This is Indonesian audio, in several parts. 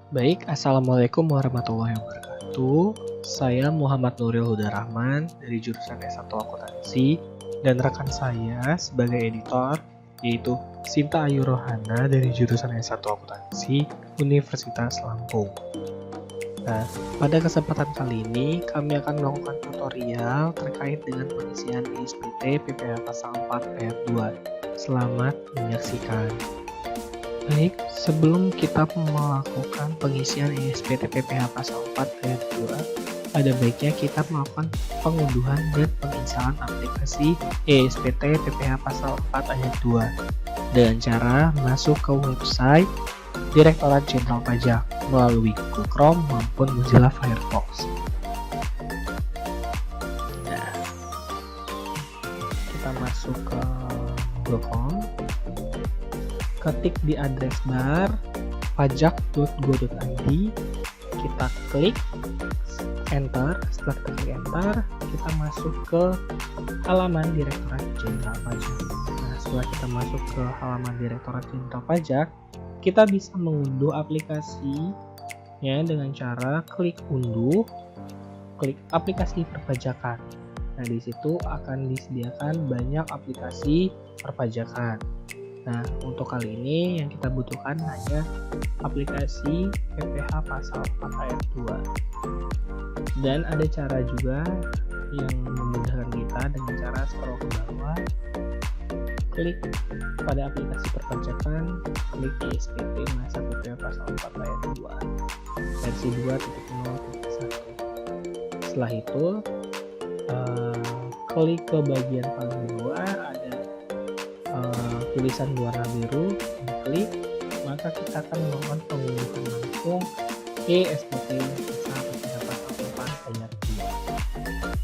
Baik, Assalamualaikum warahmatullahi wabarakatuh. Saya Muhammad Nuril Huda Rahman dari jurusan S1 Akuntansi dan rekan saya sebagai editor yaitu Sinta Ayu Rohana dari jurusan S1 Akuntansi Universitas Lampung. Nah, pada kesempatan kali ini kami akan melakukan tutorial terkait dengan pengisian ISPT PPh Pasal 4 Ayat 2. Selamat menyaksikan. Baik, sebelum kita melakukan pengisian ISPT PPh Pasal 4 Ayat 2, ada baiknya kita melakukan pengunduhan dan penginstalan aplikasi ISPT PPh Pasal 4 Ayat 2 dengan cara masuk ke website Direktorat Jenderal Pajak melalui Google Chrome maupun Mozilla Firefox. Nah, kita masuk ke Google Chrome, ketik di address bar pajak.go.id, kita klik enter. Setelah kita klik enter, kita masuk ke halaman Direktorat Jenderal Pajak. Nah, setelah kita masuk ke halaman Direktorat Jenderal Pajak, kita bisa mengunduh aplikasi ya dengan cara klik unduh, klik aplikasi perpajakan. Nah, di situ akan disediakan banyak aplikasi perpajakan. Nah, untuk kali ini yang kita butuhkan hanya aplikasi PPh Pasal 4 Ayat 2. Dan ada cara juga yang memudahkan kita dengan cara scroll ke bawah, klik pada aplikasi perpajakan, klik ISPT masa PPh Pasal 4 Ayat 2 versi 2.0.1. Setelah itu klik ke bagian paling bawah, ada tulisan warna biru, diklik, maka kita akan melakukan pengunduhan langsung ISPT Pasal PPh Pasal 4 Ayat 2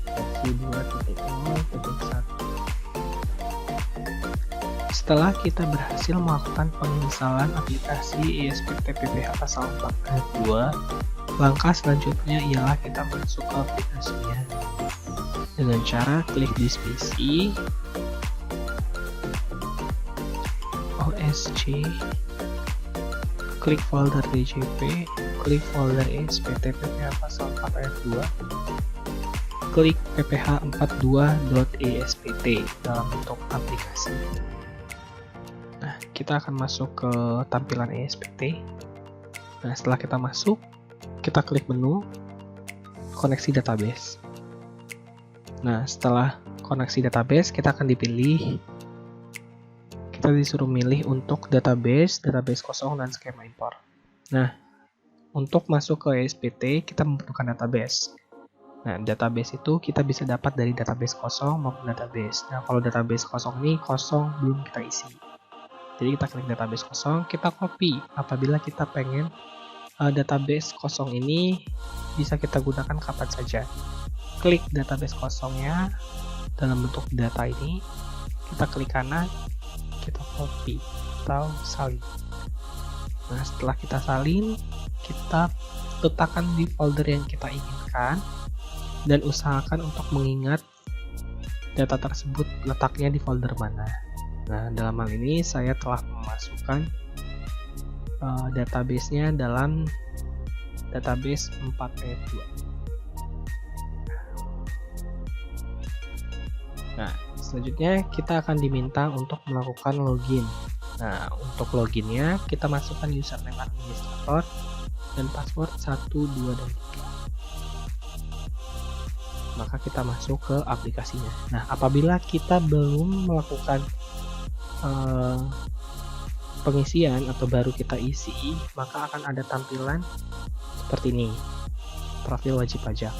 versi 2.0.1. Setelah kita berhasil melakukan penginstalan aplikasi ISPT PPh Pasal 4 Ayat 2, langkah selanjutnya ialah kita masuk ke aplikasinya dengan cara klik This PC, OSC, klik folder DJP, klik folder ISPT PPh Pasal 4 Ayat 2, klik pph42.espt dalam bentuk aplikasi. Nah, kita akan masuk ke tampilan ISPT. Nah, setelah kita masuk, kita klik menu koneksi database. Nah, setelah koneksi database, kita akan dipilih. Kita disuruh milih untuk database kosong dan skema impor. Nah, untuk masuk ke ISPT, kita membutuhkan database. Nah, database itu kita bisa dapat dari database kosong maupun database. Nah, kalau database kosong ini kosong, belum kita isi. Jadi kita klik database kosong, kita copy. Apabila kita pengen database kosong ini bisa kita gunakan kapan saja. Klik database kosongnya dalam bentuk data ini, kita klik kanan, kita copy atau salin. Nah, setelah kita salin, kita letakkan di folder yang kita inginkan dan usahakan untuk mengingat data tersebut letaknya di folder mana. Nah, dalam hal ini saya telah memasukkan database-nya dalam database 4 ayat 2. Nah, selanjutnya kita akan diminta untuk melakukan login. Nah, untuk loginnya kita masukkan username administrator dan password 1, 2, dan 3. Maka kita masuk ke aplikasinya. Nah, apabila kita belum melakukan pengisian atau baru kita isi, maka akan ada tampilan seperti ini, profil wajib pajak.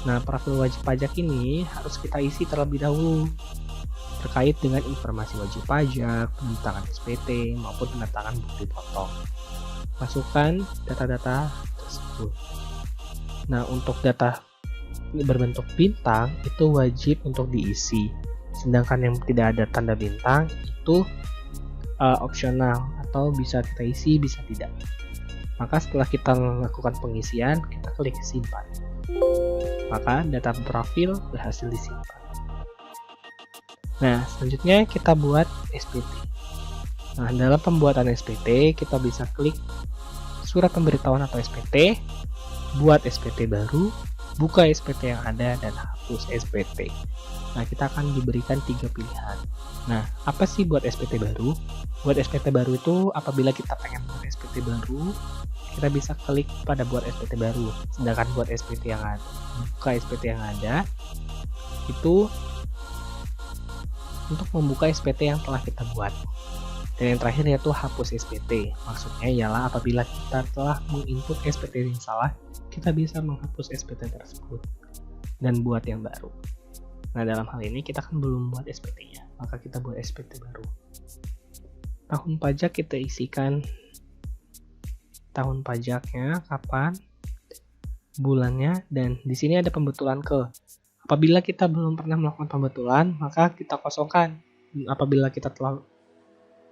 Nah, profil wajib pajak ini harus kita isi terlebih dahulu terkait dengan informasi wajib pajak, penentangan SPT maupun penentangan bukti potong. Masukkan data-data tersebut. Nah, untuk data berbentuk bintang itu wajib untuk diisi. Sedangkan yang tidak ada tanda bintang itu opsional atau bisa kita isi, bisa tidak. Maka setelah kita melakukan pengisian, kita klik simpan. Maka data profil berhasil disimpan. Nah, selanjutnya kita buat SPT. Nah, dalam pembuatan SPT kita bisa klik surat pemberitahuan atau SPT, buat SPT baru, buka SPT yang ada, dan hapus SPT. Nah, kita akan diberikan 3 pilihan. Nah, apa sih buat SPT baru? Buat SPT baru itu apabila kita pengen buat SPT baru, kita bisa klik pada buat SPT baru. Sedangkan buat SPT yang ada, buka SPT yang ada, itu untuk membuka SPT yang telah kita buat. Dan yang terakhir yaitu hapus SPT. Maksudnya ialah apabila kita telah menginput SPT yang salah, kita bisa menghapus SPT tersebut dan buat yang baru. Nah, dalam hal ini kita kan belum buat SPT-nya, maka kita buat SPT baru. Tahun pajak kita isikan tahun pajaknya, kapan, bulannya, dan di sini ada pembetulan ke. Apabila kita belum pernah melakukan pembetulan, maka kita kosongkan. Apabila kita telah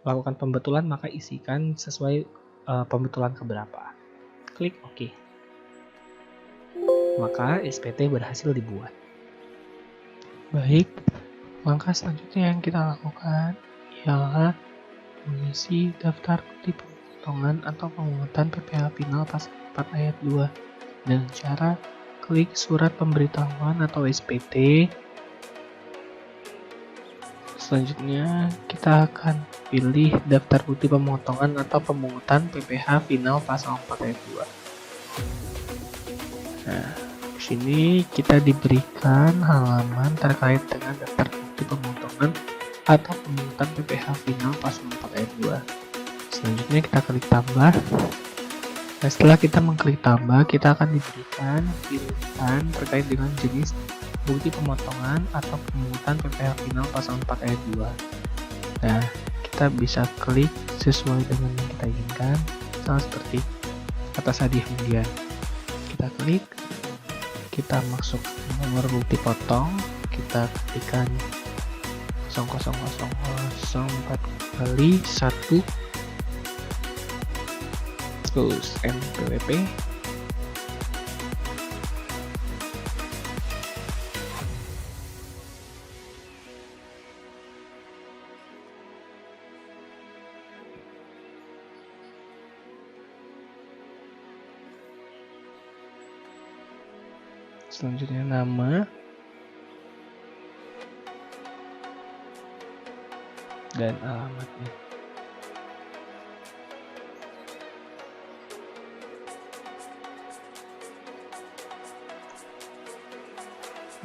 melakukan pembetulan, maka isikan sesuai pembetulan keberapa. Klik OK. Maka SPT berhasil dibuat. Baik, langkah selanjutnya yang kita lakukan ialah mengisi daftar bukti pemotongan atau pemungutan PPh final pasal 4 ayat 2 dengan cara klik surat pemberitahuan atau SPT. Selanjutnya kita akan pilih daftar bukti pemotongan atau pemungutan PPh final pasal 4 ayat 2. Nah, di sini kita diberikan halaman terkait dengan daftar bukti pemotongan atau pemungutan PPh final pasal 4 ayat 2. Selanjutnya kita klik tambah. Nah, setelah kita mengklik tambah, kita akan diberikan pilihan terkait dengan jenis bukti pemotongan atau pemungutan PPh final pasal 4 ayat 2. Nah, kita bisa klik sesuai dengan yang kita inginkan, sama seperti atas hadiah undian. Kita klik, kita masuk nomor bukti potong, kita ketikkan 00004 kali 1 terus NPWP, selanjutnya nama dan alamatnya.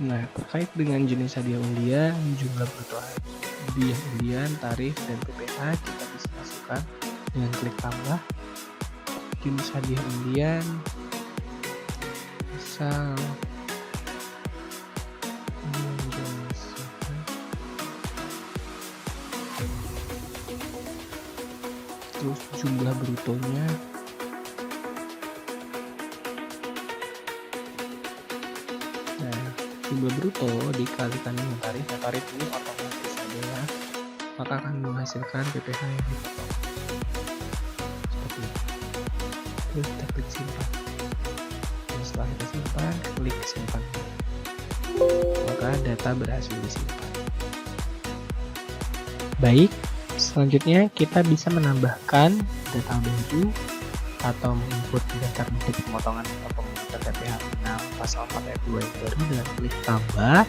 Nah, terkait dengan jenis hadiah undian, jumlah bruto hadiah undian, tarif, dan PPh kita bisa masukkan dengan klik tambah. Jenis hadiah undian misal terus jumlah brutonya, jumlah bruto dikalikan dengan tarif. Nah, tarif ini otomatis saja ya, maka akan menghasilkan PPh yang dipotong seperti ini. Terus kita klik simpan. Dan setelah kita simpan, klik simpan, maka data berhasil disimpan. Baik, selanjutnya kita bisa menambahkan data baru atau menginput daftar bukti pemotongan atau pemungutan PPh final pasal 4 ayat 2 yang baru dengan klik tambah.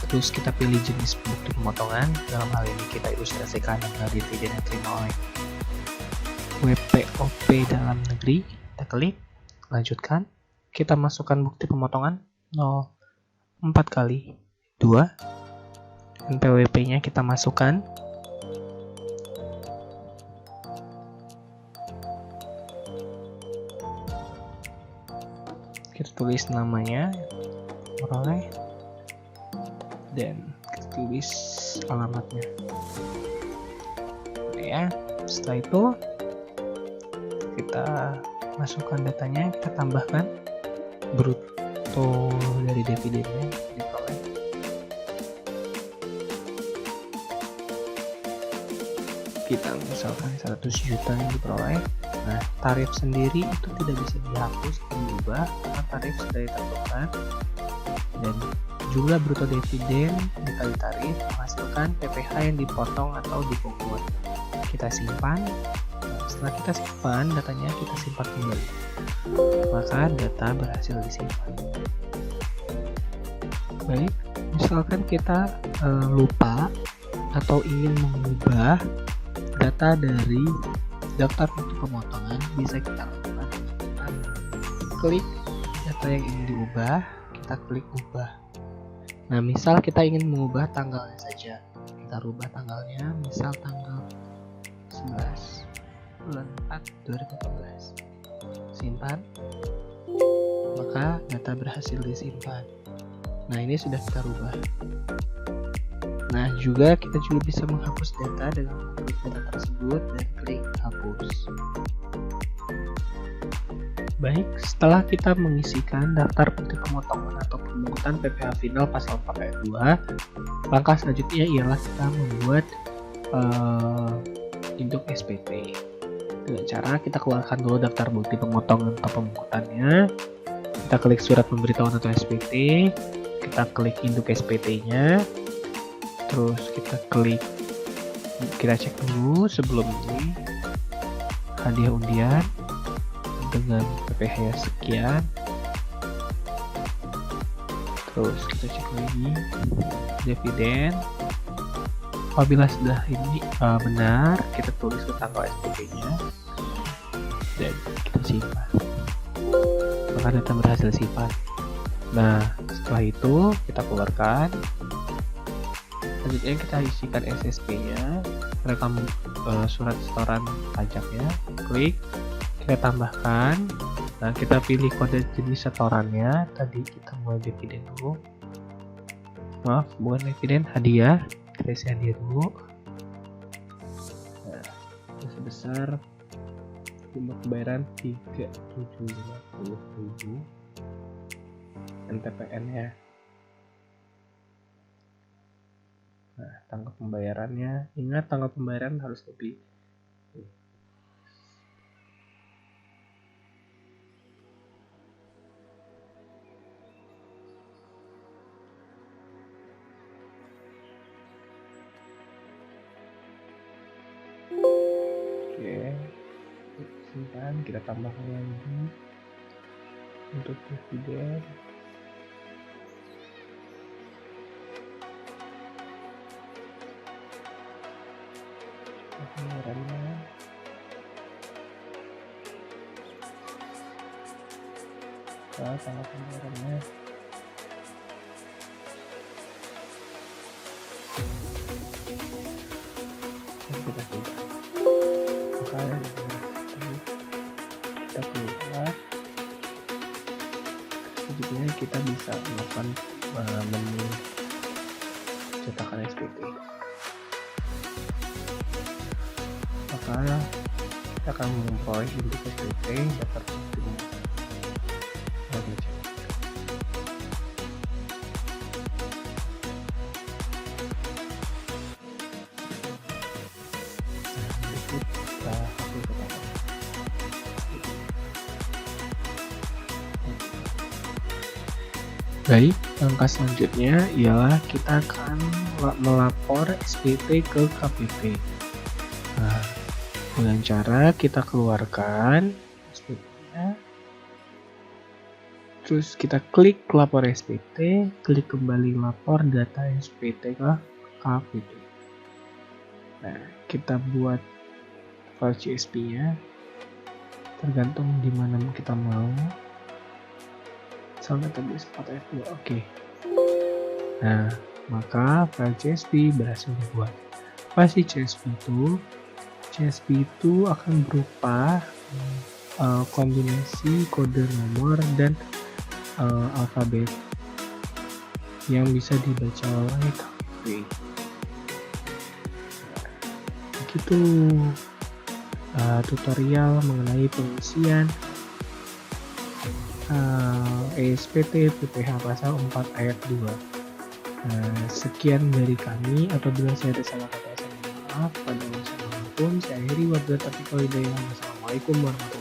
Terus kita pilih jenis bukti pemotongan. Dalam hal ini kita ilustrasikan dengan dividen yang terima oleh WPOP dalam negeri. Kita klik, lanjutkan. Kita masukkan bukti pemotongan 0,4 kali 2. NPWP-nya kita masukkan. Kita tulis namanya, peroleh, dan kita tulis alamatnya. Ya, setelah itu kita masukkan datanya, kita tambahkan bruto dari dividennya diperoleh. Kita misalkan 100 juta yang diperoleh. Nah, tarif sendiri itu tidak bisa dihapus dan diubah karena tarif sudah ditentukan, dan jumlah bruto dividen dikali tarif menghasilkan PPh yang dipotong atau dipungut. Kita simpan. Nah, setelah kita simpan datanya, kita simpan kembali, maka data berhasil disimpan. Baik, misalkan kita lupa atau ingin mengubah data dari daftar bentuk pemotongan, bisa kita lakukan. Kita klik data yang ingin diubah, kita klik ubah. Nah, misal kita ingin mengubah tanggalnya saja, kita rubah tanggalnya, misal tanggal 11 bulan 4 2014. Simpan, maka data berhasil disimpan. Nah, ini sudah kita rubah. Nah, kita juga bisa menghapus data dengan mengklik data tersebut dan klik hapus. Baik, setelah kita mengisikan daftar bentuk pemotongan atau pemungutan PPh final pasal 4 ayat 2, langkah selanjutnya ialah kita membuat induk SPT. Dengan cara kita keluarkan dulu daftar bukti pemotongan atau pemungutannya, kita klik surat pemberitahuan atau SPT, kita klik induk SPT-nya, terus kita cek dulu sebelum ini hadiah undian dengan PPh sekian, terus kita cek lagi dividen. Apabila sudah ini benar, kita tulis ke tanggal SPT-nya dan kita simpan, maka data berhasil simpan. Nah, setelah itu kita keluarkan. Selanjutnya kita isikan SSP-nya, rekam surat setoran pajaknya, klik, kita tambahkan. Nah, kita pilih kode jenis setorannya. Tadi kita mulai dividen dulu. Maaf, bukan dividen, hadiah. Kita isi hadiah dulu. Nah, sebesar jumlah pembayaran 3.750.000. NTPN-nya. Nah, tanggal pembayarannya, ingat tanggal pembayaran harus lebih. Oke, simpan, kita tambahkan lagi untuk dividen. Pembayarannya tanggal pembayarannya kita coba, maka kita keluar. Selanjutnya kita bisa melakukan menu cetakan SPT. Maka kita akan memperoleh induk SPT daftar bukti pemotongan. Baik, langkah selanjutnya ialah kita akan melapor SPT ke KPP. Nah, dengan cara kita keluarkan SPT-nya, terus kita klik lapor SPT, klik kembali lapor data SPT ke KPP. Nah, kita buat file CSV-nya, tergantung di mana kita mau. Misalnya tadi 4 ayat 2, oke. Nah, maka file CSV berhasil dibuat. Apa sih CSV itu? CSV itu akan berupa kombinasi kode nomor dan alfabet yang bisa dibaca oleh KPP. Begitu tutorial mengenai pengisian SPT PPh pasal 4 ayat 2. Sekian dari kami. Apabila saya ada salah kata, saya mohon maaf. Pada wassalamualaikum. Saya akhiri wabillahi taufiq wal hidayah. Wassalamualaikum warahmatullahi wabarakatuh.